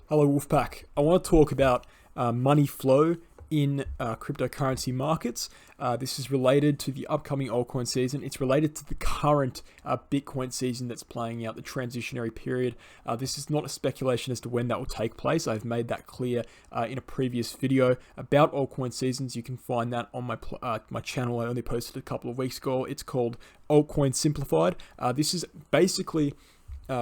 Hello, Wolfpack. I want to talk about money flow in cryptocurrency markets. This is related to the upcoming altcoin season. It's related to the current Bitcoin season that's playing out, the transitionary period. This is not a speculation as to when that will take place. I've made that clear in a previous video about altcoin seasons. You can find that on my channel. I only posted a couple of weeks ago. It's called Altcoin Simplified. This is basically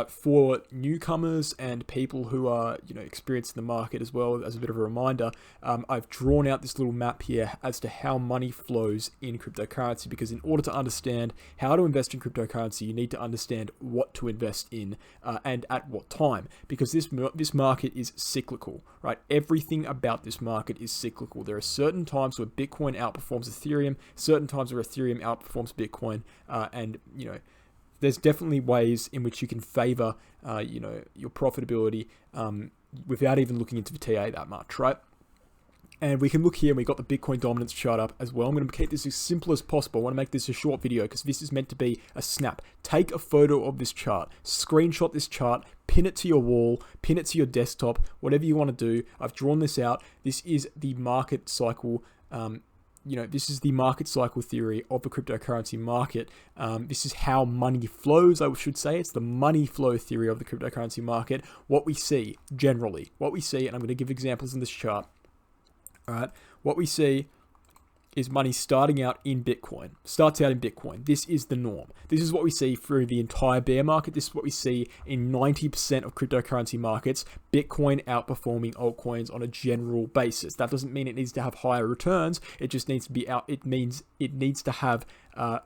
for newcomers and people who are, experienced in the market as well. As a bit of a reminder, I've drawn out this little map here as to how money flows in cryptocurrency, because in order to understand how to invest in cryptocurrency, you need to understand what to invest in and at what time, because this market is cyclical, right? Everything about this market is cyclical. There are certain times where Bitcoin outperforms Ethereum, certain times where Ethereum outperforms Bitcoin, and there's definitely ways in which you can favor, your profitability without even looking into the TA that much, right? And we can look here, and we've got the Bitcoin dominance chart up as well. I'm going to keep this as simple as possible. I want to make this a short video because this is meant to be a snap. Take a photo of this chart, screenshot this chart, pin it to your wall, pin it to your desktop, whatever you want to do. I've drawn this out. This is the market cycle this is the market cycle theory of the cryptocurrency market. This is how money flows, I should say. It's the money flow theory of the cryptocurrency market. What we see, generally, and I'm going to give examples in this chart. All right, what we see is money starts out in Bitcoin. This is the norm. This is what we see through the entire bear market. This is what we see in 90% of cryptocurrency markets, Bitcoin outperforming altcoins on a general basis. That doesn't mean it needs to have higher returns. It just needs to be out. It means it needs to have, an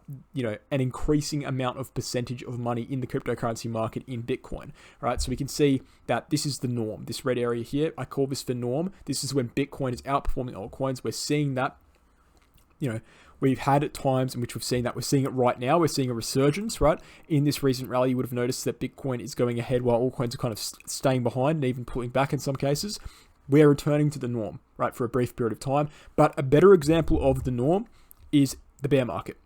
increasing amount of percentage of money in the cryptocurrency market in Bitcoin. All right, so we can see that this is the norm. This red area here, I call this the norm. This is when Bitcoin is outperforming altcoins. We're seeing that. We've had at times in which we've seen that. We're seeing it right now. We're seeing a resurgence, right? In this recent rally, you would have noticed that Bitcoin is going ahead while altcoins are kind of staying behind and even pulling back in some cases. We're returning to the norm, right, for a brief period of time. But a better example of the norm is the bear market,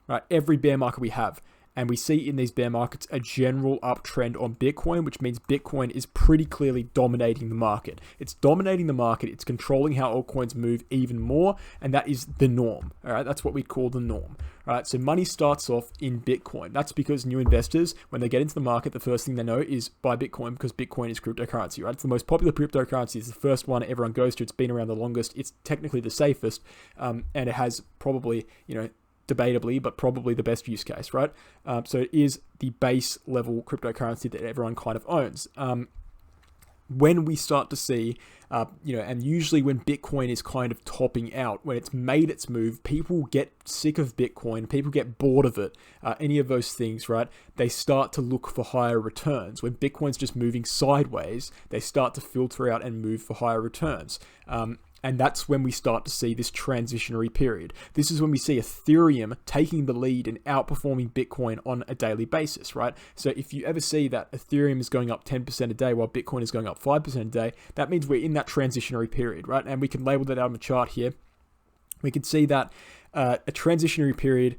right? Every bear market we have. And we see in these bear markets a general uptrend on Bitcoin, which means Bitcoin is pretty clearly dominating the market. It's dominating the market. It's controlling how altcoins move even more. And that is the norm. All right. That's what we call the norm. All right. So money starts off in Bitcoin. That's because new investors, when they get into the market, the first thing they know is buy Bitcoin, because Bitcoin is cryptocurrency, right? It's the most popular cryptocurrency. It's the first one everyone goes to. It's been around the longest. It's technically the safest. And it has probably, debatably, but probably the best use case, right? So it is the base level cryptocurrency that everyone kind of owns. When we start to see, and usually when Bitcoin is kind of topping out, when it's made its move, people get sick of Bitcoin, people get bored of it, any of those things, right? They start to look for higher returns. When Bitcoin's just moving sideways, they start to filter out and move for higher returns. And that's when we start to see this transitionary period. This is when we see Ethereum taking the lead and outperforming Bitcoin on a daily basis, right? So if you ever see that Ethereum is going up 10% a day while Bitcoin is going up 5% a day, that means we're in that transitionary period, right? And we can label that out on the chart here. We can see that a transitionary period,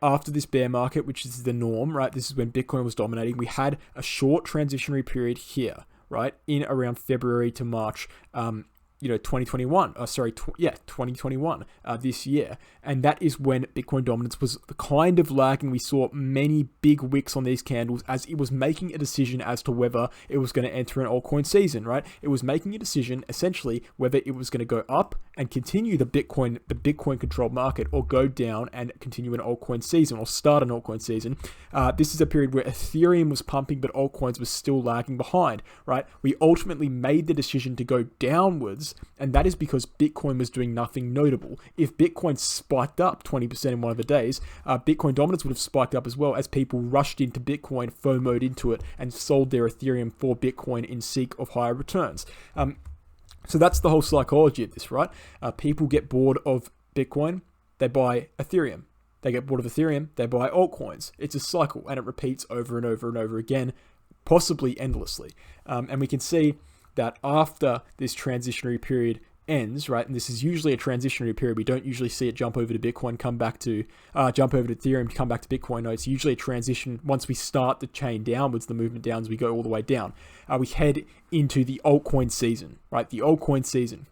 after this bear market, which is the norm, right? This is when Bitcoin was dominating. We had a short transitionary period here, right? In around February to March, 2021, 2021, this year. And that is when Bitcoin dominance was kind of lagging. We saw many big wicks on these candles as it was making a decision as to whether it was going to enter an altcoin season, right? It was making a decision essentially whether it was going to go up and continue the Bitcoin controlled market, or go down and continue an altcoin season, or start an altcoin season. This is a period where Ethereum was pumping, but altcoins were still lagging behind, right? We ultimately made the decision to go downwards, and that is because Bitcoin was doing nothing notable. If Bitcoin spiked up 20% in one of the days, Bitcoin dominance would have spiked up as well, as people rushed into Bitcoin, FOMO'd into it, and sold their Ethereum for Bitcoin in seek of higher returns. So that's the whole psychology of this, right? People get bored of Bitcoin, they buy Ethereum. They get bored of Ethereum, they buy altcoins. It's a cycle, and it repeats over and over and over again, possibly endlessly. And we can see that after this transitionary period ends, right, and this is usually a transitionary period. We don't usually see it jump over to Bitcoin, jump over to Ethereum, come back to Bitcoin. No, it's usually a transition. Once we start the chain downwards, the movement downwards, we go all the way down. We head into the altcoin season, right? The altcoin season.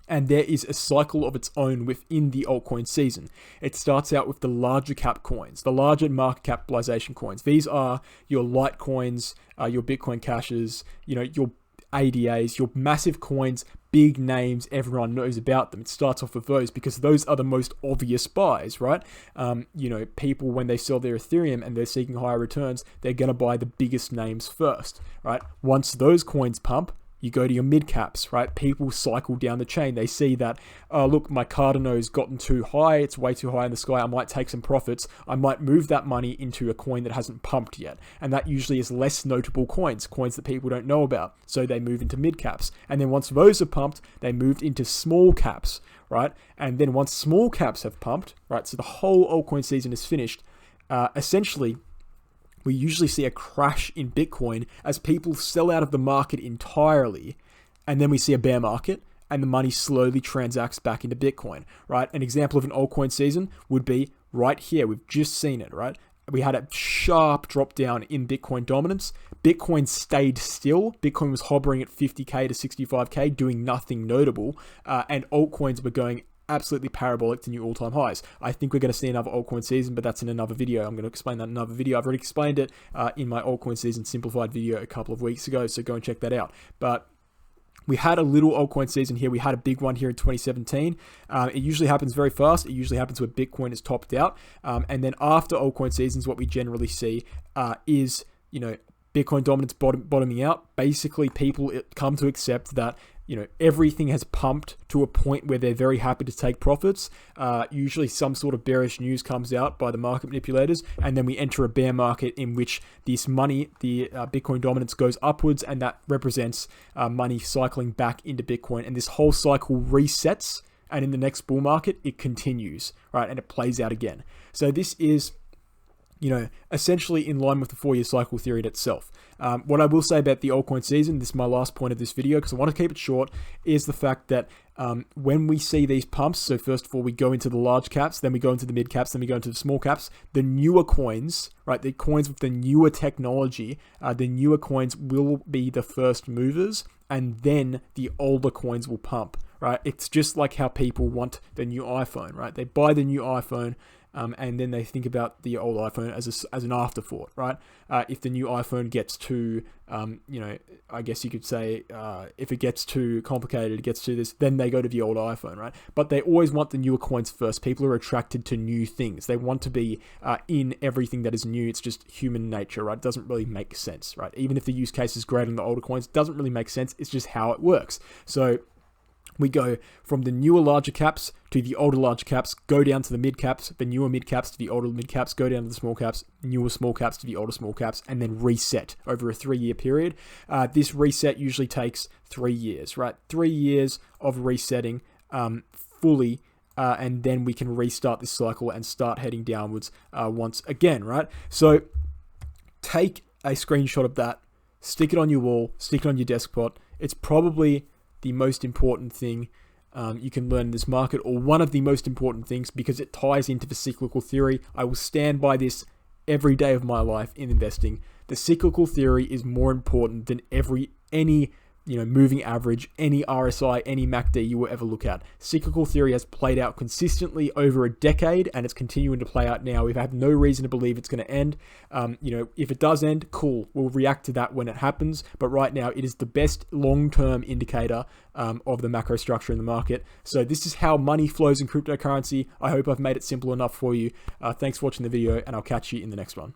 And there is a cycle of its own within the altcoin season. It starts out with the larger cap coins, the larger market capitalization coins. These are your Litecoins, your Bitcoin Cashes, your ADAs, your massive coins, big names, everyone knows about them. It starts off with those because those are the most obvious buys, right? People, when they sell their Ethereum and they're seeking higher returns, they're going to buy the biggest names first, right? Once those coins pump, you go to your mid caps, right? People cycle down the chain. They see that, oh, look, my Cardano's gotten too high. It's way too high in the sky. I might take some profits. I might move that money into a coin that hasn't pumped yet. And that usually is less notable coins that people don't know about. So they move into mid caps. And then once those are pumped, they moved into small caps, right? And then once small caps have pumped, right? So the whole altcoin season is finished. Essentially, we usually see a crash in Bitcoin as people sell out of the market entirely, and then we see a bear market, and the money slowly transacts back into Bitcoin, right? An example of an altcoin season would be right here. We've just seen it, right? We had a sharp drop down in Bitcoin dominance. Bitcoin stayed still. Bitcoin was hovering at 50K to 65K, doing nothing notable, and altcoins were going absolutely parabolic to new all-time highs. I think we're going to see another altcoin season, but that's in another video. I'm going to explain that in another video. I've already explained it in my altcoin season simplified video a couple of weeks ago, so go and check that out. But we had a little altcoin season here. We had a big one here in 2017. It usually happens very fast. It usually happens when Bitcoin is topped out. And then after altcoin seasons, what we generally see is, Bitcoin dominance bottoming out. Basically, people come to accept that everything has pumped to a point where they're very happy to take profits. Usually some sort of bearish news comes out by the market manipulators, and then we enter a bear market in which this money, the Bitcoin dominance, goes upwards, and that represents money cycling back into Bitcoin. And this whole cycle resets, and in the next bull market, it continues, right? And it plays out again. So this is essentially in line with the 4-year cycle theory itself. What I will say about the altcoin season, this is my last point of this video because I want to keep it short, is the fact that when we see these pumps, so first of all, we go into the large caps, then we go into the mid caps, then we go into the small caps, the newer coins, right, the coins with the newer technology, the newer coins will be the first movers, and then the older coins will pump, right? It's just like how people want the new iPhone, right? They buy the new iPhone, and then they think about the old iPhone as an afterthought, right? If the new iPhone gets too, I guess you could say, if it gets too complicated, it gets to this, then they go to the old iPhone, right? But they always want the newer coins first. People are attracted to new things. They want to be in everything that is new. It's just human nature, right? It doesn't really make sense, right? Even if the use case is great on the older coins, it doesn't really make sense. It's just how it works. So we go from the newer larger caps to the older larger caps, go down to the mid caps, the newer mid caps to the older mid caps, go down to the small caps, newer small caps to the older small caps, and then reset over a 3-year period. This reset usually takes 3 years, right? 3 years of resetting fully, and then we can restart this cycle and start heading downwards once again, right? So take a screenshot of that, stick it on your wall, stick it on your desktop. It's probably the most important thing you can learn in this market, or one of the most important things, because it ties into the cyclical theory. I will stand by this every day of my life in investing. The cyclical theory is more important than any moving average, any RSI, any MACD you will ever look at. Cyclical theory has played out consistently over a decade, and it's continuing to play out now. We have no reason to believe it's going to end. If it does end, cool. We'll react to that when it happens. But right now, it is the best long-term indicator of the macro structure in the market. So this is how money flows in cryptocurrency. I hope I've made it simple enough for you. Thanks for watching the video, and I'll catch you in the next one.